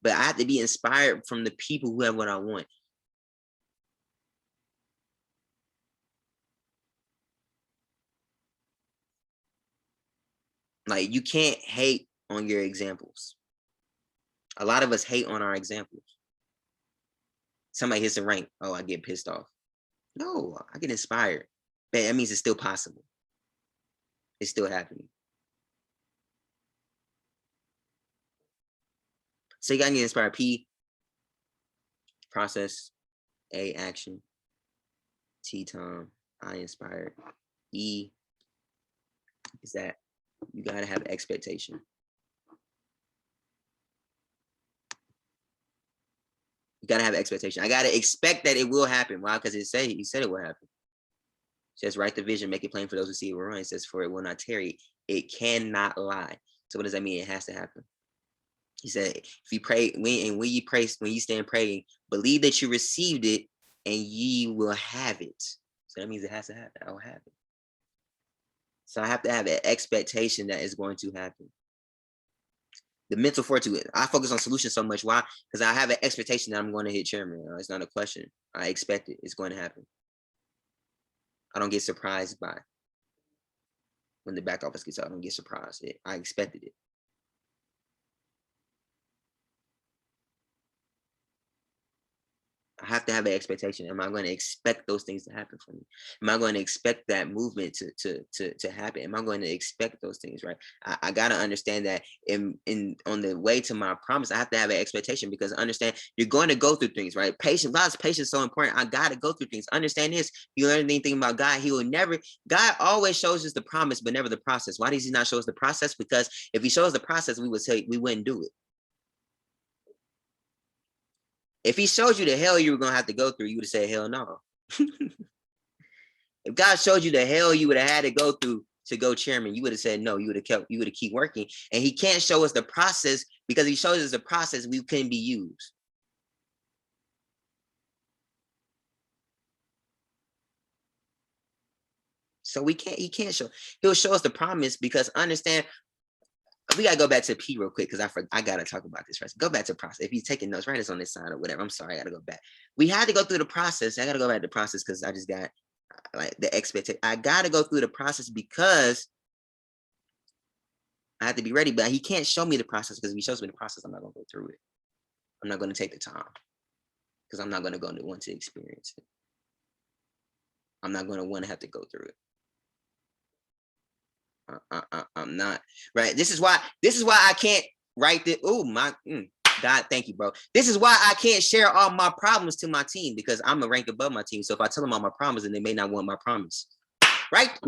But I have to be inspired from the people who have what I want. Like, you can't hate on your examples. A lot of us hate on our examples. Somebody hits a rank. Oh, I get pissed off. No, I get inspired. But that means it's still possible. It's still happening. So you gotta get inspired. P, Process, A, action, T, time, I, inspired. E is that you gotta have expectation. You gotta have expectation. I gotta expect that it will happen. Why? Because he said it will happen. It says, write the vision, make it plain for those who see it will run. It says, for it will not tarry. It cannot lie. So what does that mean? It has to happen. He said, if you pray, when you pray, when you stand praying, believe that you received it and ye will have it. So that means it has to happen. I will have it. So I have to have an expectation that it's going to happen. The mental fortitude. I focus on solutions so much. Why? Because I have an expectation that I'm going to hit chairman. It's not a question. I expect it. It's going to happen. I don't get surprised by when the back office gets out. I don't get surprised. I expected it. I have to have an expectation. Am I going to expect those things to happen for me? Am I going to expect that movement to happen? Am I going to expect those things, right? I got to understand that on the way to my promise, I have to have an expectation, because understand you're going to go through things, right? Patience, God's patience is so important. I got to go through things. Understand this. If you learn anything about God, God always shows us the promise, but never the process. Why does he not show us the process? Because if he shows the process, we wouldn't do it. If he showed you the hell you were going to have to go through, you would have said, hell no. If God showed you the hell you would have had to go through to go chairman, you would have said no. You would have keep working. And he can't show us the process, because he shows us the process, we couldn't be used. So he can't show. He'll show us the promise, because understand, we gotta go back to P real quick, because I gotta talk about this first. Go back to process. If you're taking notes, write this on this side or whatever. I'm sorry, I gotta go back. We had to go through the process. I gotta go back to the process because I just got like the expectation. I gotta go through the process because I have to be ready. But he can't show me the process, because if he shows me the process, I'm not gonna go through it. I'm not gonna take the time, because I'm not gonna want to experience it. I'm not gonna want to have to go through it. I'm not, right. This is why I can't write the God, thank you, bro. This is why I can't share all my problems to my team, because I'm a rank above my team. So if I tell them all my problems, then they may not want my promise, right?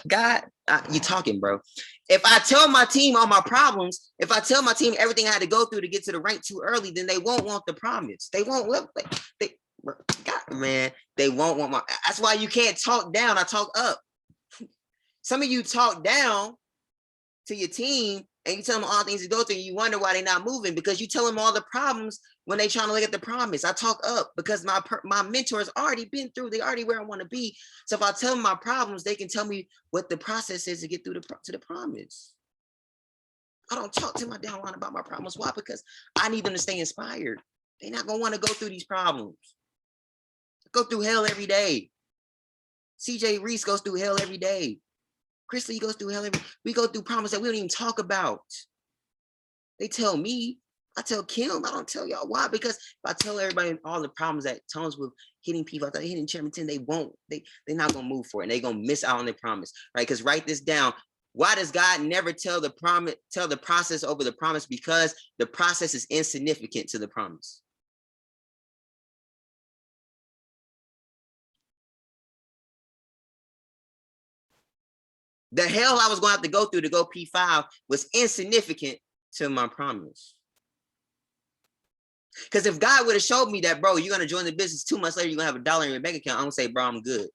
God, you talking, bro. If I tell my team all my problems, if I tell my team everything I had to go through to get to the rank too early, then they won't want the promise. They won't look like God, man, they won't want my. That's why you can't talk down. I talk up. Some of you talk down to your team and you tell them all things to go through, and you wonder why they're not moving, because you tell them all the problems when they're trying to look at the promise. I talk up because my mentors already been through. They already where I want to be. So if I tell them my problems, they can tell me what the process is to get through to the promise. I don't talk to my downline about my problems. Why? Because I need them to stay inspired. They're not going to want to go through these problems. Go through hell every day. CJ Reese goes through hell every day. Chris Lee goes through hell. We go through problems that we don't even talk about. They tell me, I tell Kim, I don't tell y'all. Why? Because if I tell everybody all the problems that comes with hitting people, hitting Chairman 10, they're not gonna move for it, and they're gonna miss out on their promise, right? Because write this down. Why does God never tell the process over the promise? Because the process is insignificant to the promise. The hell I was going to have to go through to go P5 was insignificant to my promise. Because if God would have showed me that, bro, you're going to join the business 2 months later, you're going to have $1 in your bank account, I'm going to say, bro, I'm good.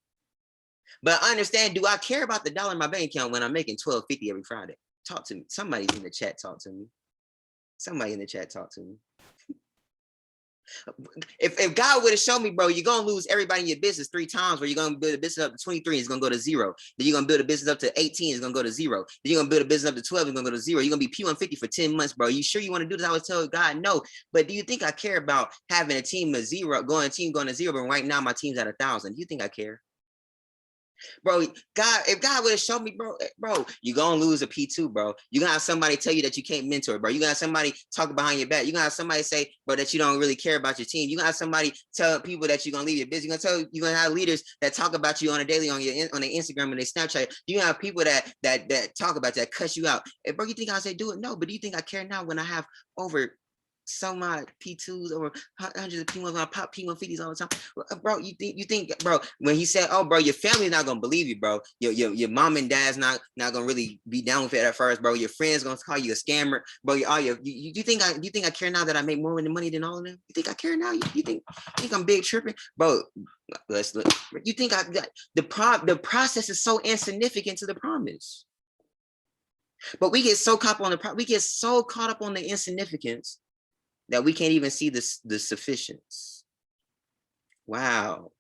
But understand, do I care about the $1 in my bank account when I'm making $12.50 every Friday? Talk to me. Somebody's in the chat, talk to me. Somebody in the chat, talk to me. If God would have shown me, bro, you're going to lose everybody in your business 3 times, where you're going to build a business up to 23, it's going to go to 0. Then you're going to build a business up to 18, it's going to go to 0. Then you're going to build a business up to 12, it's going to go to 0. You're going to be P150 for 10 months, bro. You sure you want to do this? I would tell God, no. But do you think I care about having a team of 0, going to 0, but right now my team's at 1,000? Do you think I care? Bro, God, if God would have shown me, bro, you're gonna lose a P2, bro. You're gonna have somebody tell you that you can't mentor, bro. You're gonna have somebody talk behind your back. You're gonna have somebody say, bro, that you don't really care about your team. You're gonna have somebody tell people that you're gonna leave your business. You're gonna have leaders that talk about you on a daily on their Instagram and their Snapchat. You're gonna have people that talk about that, cuss you out. Bro, you think I say do it? No, but do you think I care now when I have over sell my P2s or hundreds of P1s. I pop P150s all the time, bro. You think, bro? When he said, "Oh, bro, your family's not gonna believe you, bro. Your mom and dad's not gonna really be down with it at first, bro. Your friends gonna call you a scammer, bro. You think I care now that I make more money than all of them? You think I care now? You think I'm big tripping, bro? Let's look. You think the process is so insignificant to the promise, but we get so caught up on the insignificance that we can't even see the sufficiency. Wow,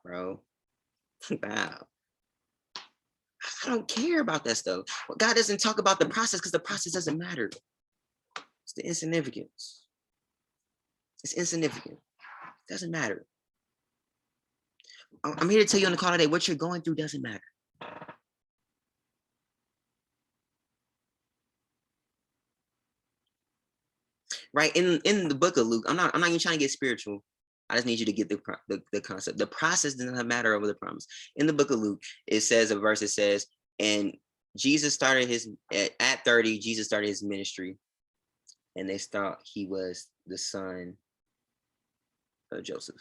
bro. Wow. I don't care about that stuff. God doesn't talk about the process because the process doesn't matter. It's the insignificance. It's insignificant. It doesn't matter. I'm here to tell you on the call today, what you're going through doesn't matter. Right? In the book of Luke, I'm not even trying to get spiritual. I just need you to get the concept. The process doesn't matter over the promise. In the book of Luke, it says a verse that says, and Jesus started at 30, Jesus started his ministry, and they thought he was the son of Joseph.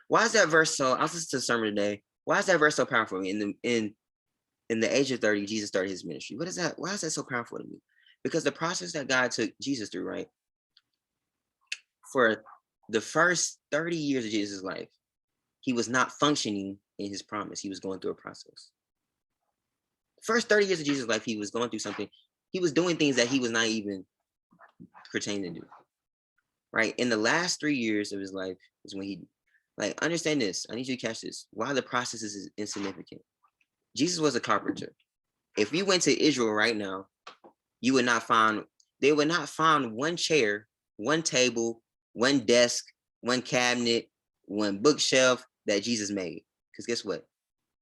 Why is that verse so? I was listening to the sermon today. Why is that verse so powerful to me? In the age of 30, Jesus started his ministry. What is that? Why is that so powerful to me? Because the process that God took Jesus through, right? For the first 30 years of Jesus' life, he was not functioning in his promise. He was going through a process. First 30 years of Jesus' life, he was going through something. He was doing things that he was not even pertaining to do. Right? In the last 3 years of his life is when he, like, understand this. I need you to catch this. Why the process is insignificant. Jesus was a carpenter. If you went to Israel right now, they would not find one chair, one table, one desk, one cabinet, one bookshelf that Jesus made. Because guess what?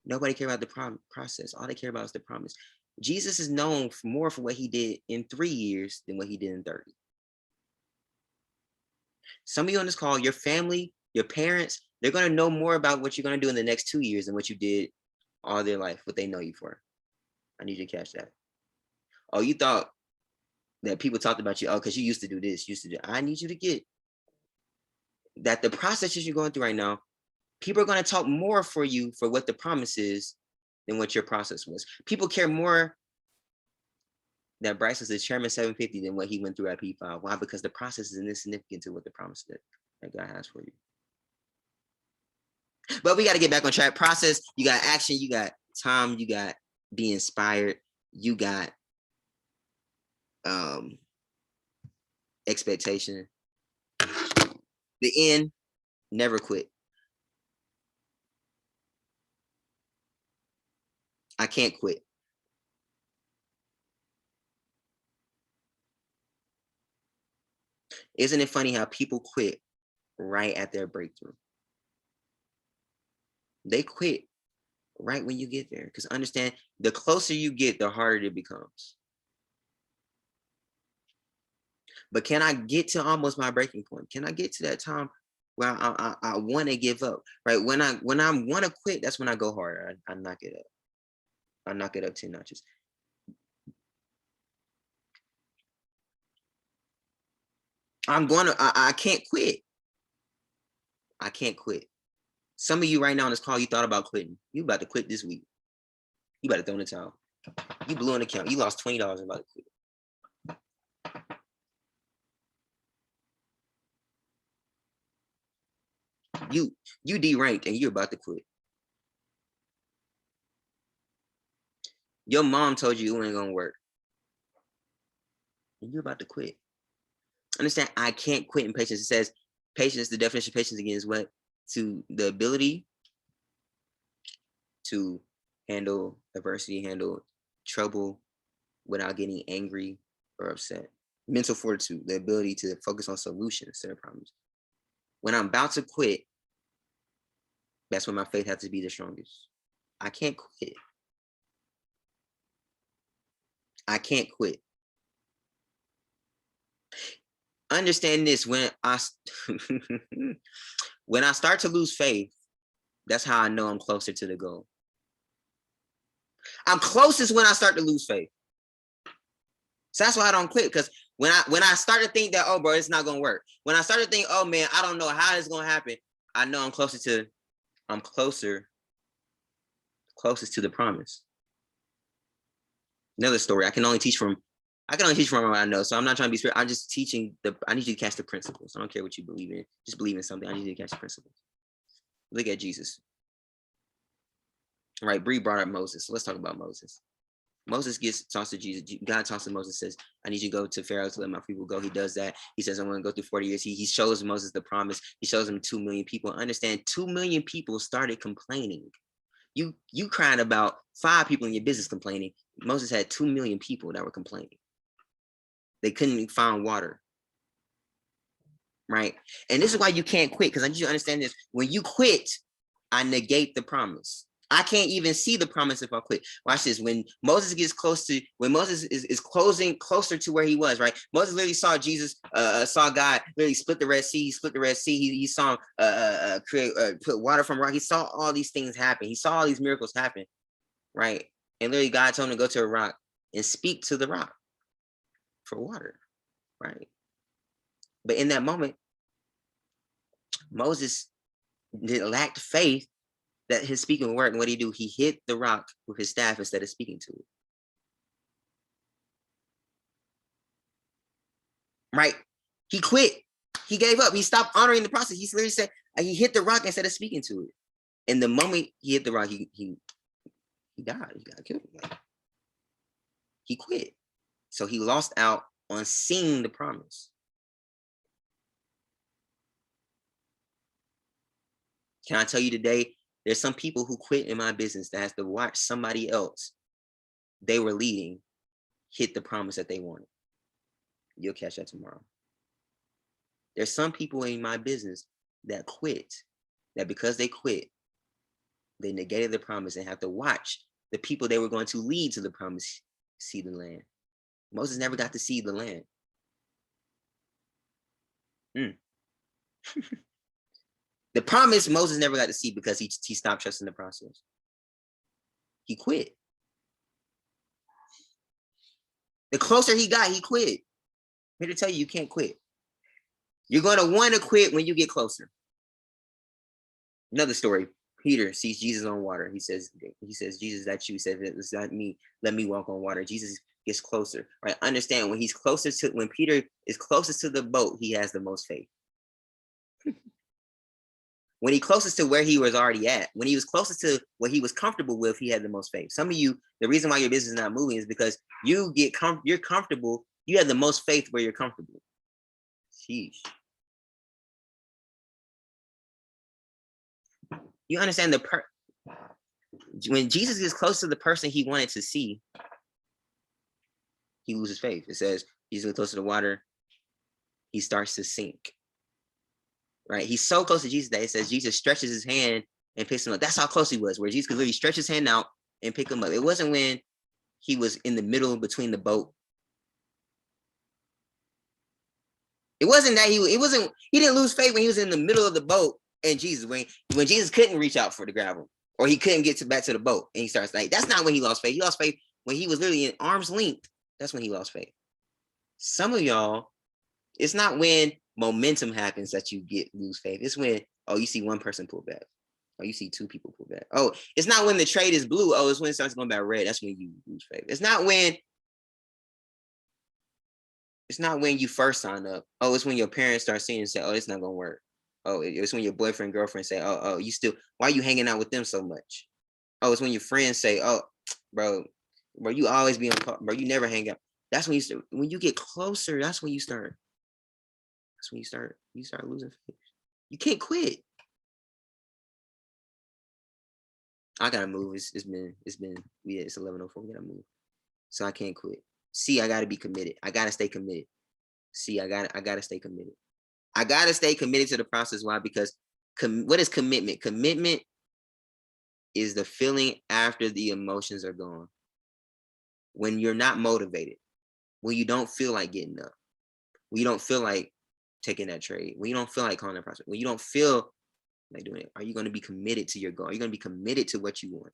Nobody cared about the process. All they care about is the promise. Jesus is known more for what he did in 3 years than what he did in 30. Some of you on this call, your family, your parents, they're going to know more about what you're going to do in the next 2 years than what you did all their life, what they know you for. I need you to catch that. Oh, you thought that people talked about you, oh, because you used to do this, I need you to get that the processes you're going through right now, people are going to talk more for you for what the promise is than what your process was. People care more that Bryce is the chairman 750 than what he went through at P5. Why? Because the process is insignificant to what the promise that God has for you. But we got to get back on track. Process, you got action, you got time, you got be inspired, you got expectation. The end, never quit. I can't quit. Isn't it funny how people quit right at their breakthrough? They quit right when you get there. Because understand, the closer you get, the harder it becomes. But can I get to almost my breaking point? Can I get to that time where I want to give up? Right? When I want to quit, that's when I go harder. I knock it up. I knock it up 10 notches. I can't quit. I can't quit. Some of you right now on this call, you thought about quitting. You about to quit this week. You better throw in the towel. You blew an account. You lost $20 and about to quit. You deranked and you're about to quit. Your mom told you it ain't gonna work. And you're about to quit. Understand, I can't quit in patience. It says patience, the definition of patience again is what? To the ability to handle adversity, handle trouble without getting angry or upset. Mental fortitude, the ability to focus on solutions instead of problems. When I'm about to quit, that's when my faith has to be the strongest. I can't quit. I can't quit. Understand this, when I start to lose faith, that's how I know I'm closer to the goal. I'm closest when I start to lose faith. So that's why I don't quit, because When I start to think that, oh, bro, it's not gonna work. When I start to think, oh man, I don't know how it's gonna happen. I know I'm closest to the promise. Another story. I can only teach from what I know. So I'm not trying to be spiritual. I'm just teaching I need you to catch the principles. I don't care what you believe in. Just believe in something. I need you to catch the principles. Look at Jesus. Right, Bree brought up Moses. So let's talk about Moses. Moses talks to Jesus. God talks to Moses, says, I need you to go to Pharaoh to let my people go. He does that. He says, I'm going to go through 40 years. He shows Moses the promise. He shows him 2 million people. Understand, 2 million people started complaining. You crying about 5 people in your business complaining. Moses had 2 million people that were complaining. They couldn't find water. Right? And this is why you can't quit, because I need you to understand this. When you quit, I negate the promise. I can't even see the promise if I quit. Watch this. When Moses is closing closer to where he was, right? Moses literally saw Jesus, saw God literally split the Red Sea. He split the Red Sea. He saw him put water from rock. He saw all these things happen. He saw all these miracles happen, right? And literally God told him to go to a rock and speak to the rock for water, right? But in that moment, Moses lacked faith that his speaking would work. And what did he do? He hit the rock with his staff instead of speaking to it. Right? He quit. He gave up. He stopped honoring the process. He literally said he hit the rock instead of speaking to it. And the moment he hit the rock, he died. He got killed. He quit. So he lost out on seeing the promise. Can I tell you today, there's some people who quit in my business that has to watch somebody else they were leading hit the promise that they wanted. You'll catch that tomorrow. There's some people in my business that quit, that because they quit, they negated the promise and have to watch the people they were going to lead to the promise see the land. Moses never got to see the land. The promise Moses never got to see because he stopped trusting the process. He quit. The closer he got, he quit. I'm here to tell you, you can't quit. You're going to want to quit when you get closer. Another story. Peter sees Jesus on water. He says, Jesus, that's you. He said, it's not me. Let me walk on water. Jesus gets closer. Right? Understand, when Peter is closest to the boat, he has the most faith. When he closest to where he was already at, when he was closest to what he was comfortable with, he had the most faith. Some of you, the reason why your business is not moving is because you're comfortable. You have the most faith where you're comfortable. Sheesh. You understand when Jesus gets close to the person he wanted to see, he loses faith. It says Jesus gets close to the water, he starts to sink. Right? He's so close to Jesus that it says Jesus stretches his hand and picks him up. That's how close he was, where Jesus could literally stretch his hand out and pick him up. It wasn't when he was in the middle between the boat. It wasn't that he didn't lose faith when he was in the middle of the boat and Jesus, when Jesus couldn't reach out for the grab him, or he couldn't get back to the boat, and he starts like, that's not when he lost faith. He lost faith when he was literally in arm's length. That's when he lost faith. Some of y'all, it's not when momentum happens that you lose faith. It's when, you see one person pull back. Oh, you see 2 people pull back. Oh, it's not when the trade is blue. Oh, it's when it starts going back red. That's when you lose faith. It's not when you first sign up. Oh, it's when your parents start seeing and say, oh, it's not going to work. Oh, it's when your boyfriend, girlfriend say, oh, why are you hanging out with them so much? Oh, it's when your friends say, oh, bro, you always be on call, bro, you never hang out. That's when when you get closer, that's when you start losing faith. You can't quit. I gotta move. It's 11:04. We gotta move. So I can't quit. See, I gotta be committed. I gotta stay committed. See, I gotta stay committed. I gotta stay committed to the process. Why? Because what is commitment? Commitment is the feeling after the emotions are gone. When you're not motivated, when you don't feel like getting up, when you don't feel like taking that trade, when you don't feel like calling that process, when you don't feel like doing it, are you going to be committed to your goal? Are you going to be committed to what you want?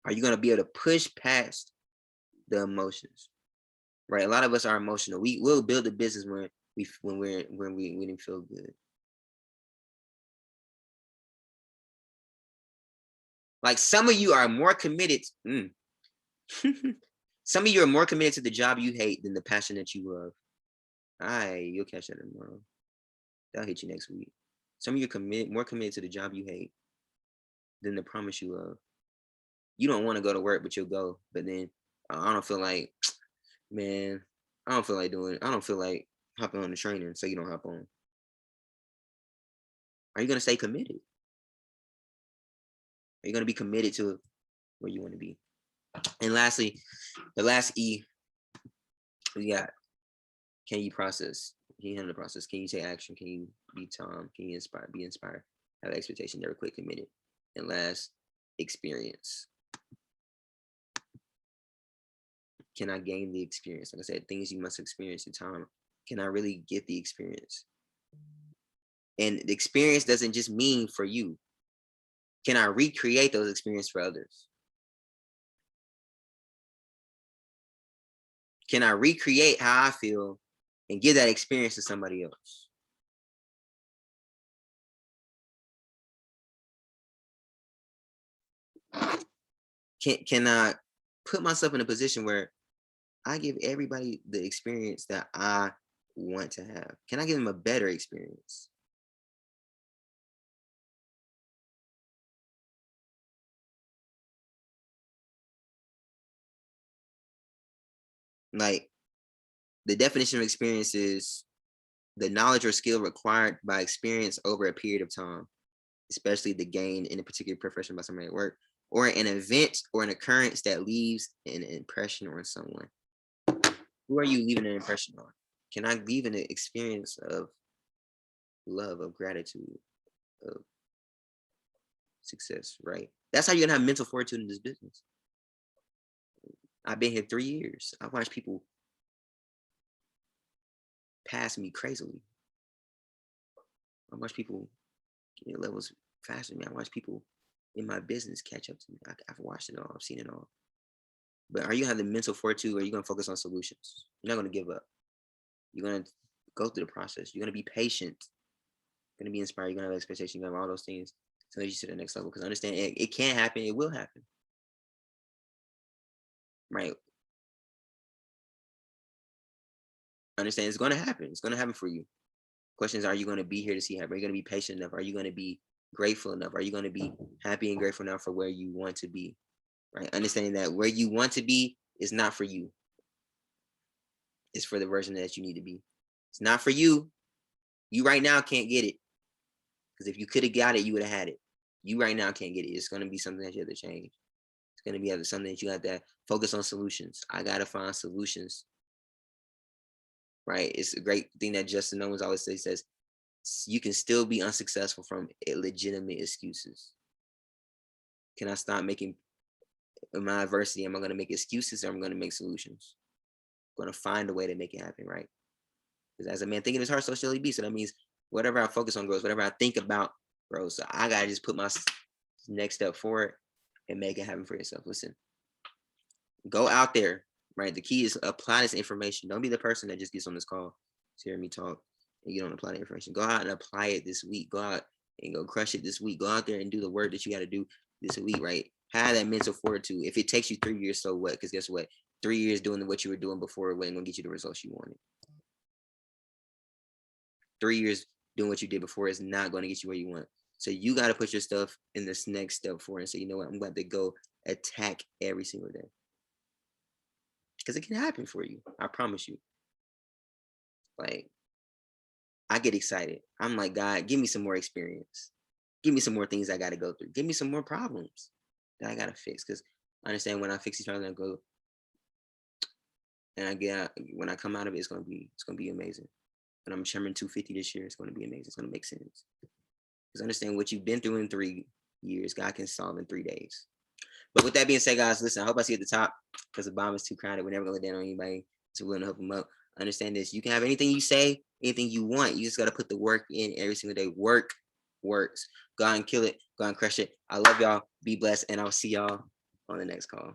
Are you going to be able to push past the emotions? Right? A lot of us are emotional. We'll build a business when we didn't feel good. Like some of you are more committed. Some of you are more committed to the job you hate than the passion that you love. You'll catch that tomorrow. That'll hit you next week. Some of you are more committed to the job you hate than the promise you love. You don't want to go to work, but you'll go. But then I don't feel like, man, I don't feel like hopping on the training, so you don't hop on. Are you gonna stay committed? Are you gonna be committed to where you want to be? And lastly, the last E we got: can you process? Can you handle the process? Can you take action? Can you be calm? Can you be inspired? Have expectation, never quit, committed. And last, experience. Can I gain the experience? Like I said, things you must experience in time. Can I really get the experience? And the experience doesn't just mean for you. Can I recreate those experiences for others? Can I recreate how I feel and give that experience to somebody else? Can I put myself in a position where I give everybody the experience that I want to have? Can I give them a better experience? Like, the definition of experience is the knowledge or skill required by experience over a period of time, especially the gain in a particular profession by somebody at work, or an event or an occurrence that leaves an impression on someone. Who are you leaving an impression on? Can I leave an experience of love, of gratitude, of success, right? That's how you're gonna have mental fortitude in this business. I've been here 3 years. I watched people pass me crazily. I watch people get levels faster than me. I watch people in my business catch up to me. I've watched it all. I've seen it all. But are you having the mental fortitude, or are you going to focus on solutions? You're not going to give up. You're going to go through the process. You're going to be patient. You're going to be inspired. You're going to have expectation. You're going to have all those things until you to the next level. Because understand, it can happen. It will happen. Right? Understand, it's going to happen. It's going to happen for you. Questions: are you going to be here to see happen? Are you going to be patient enough? Are you going to be grateful enough? Are you going to be happy and grateful enough for where you want to be? Right? Understanding that where you want to be is not for you. It's for the version that you need to be. It's not for you. You right now can't get it. Because if you could have got it, you would have had it. You right now can't get it. It's going to be something that you have to change. It's going to be something that you have to focus on solutions. I got to find solutions. Right? It's a great thing that Justin Owens always says, you can still be unsuccessful from legitimate excuses. Can I stop making, in my adversity, am I going to make excuses, or am I going to make solutions? I'm going to find a way to make it happen, right? Because as a man thinking his heart, so shall he be. So that means whatever I focus on grows, whatever I think about grows. So I got to just put my next step forward and make it happen for yourself. Listen, go out there, right? The key is apply this information. Don't be the person that just gets on this call to hear me talk and you don't apply the information. Go out and apply it this week. Go out and go crush it this week. Go out there and do the work that you got to do this week, right? Have that mental fortitude. If it takes you 3 years, so what? Because guess what? 3 years doing what you were doing before wasn't going to get you the results you wanted. 3 years doing what you did before is not going to get you where you want. So you got to put your stuff in this next step forward and say, you know what? I'm about to go attack every single day. Because it can happen for you. I promise you. Like, I get excited. I'm like, God, give me some more experience. Give me some more things I got to go through. Give me some more problems that I got to fix. Because I understand when I fix these problems, I go, and when I come out of it, it's gonna be amazing. When I'm Chairman 250 this year, it's gonna be amazing. It's gonna make sense. Because understand what you've been through in 3 years, God can solve in 3 days. But with that being said, guys, listen, I hope I see you at the top, because the bomb is too crowded. We're never gonna let down on anybody, so we're gonna help them up. Understand this: you can have anything you say, anything you want. You just gotta put the work in every single day. Work works. Go out and kill it. Go out and crush it. I love y'all. Be blessed, and I'll see y'all on the next call.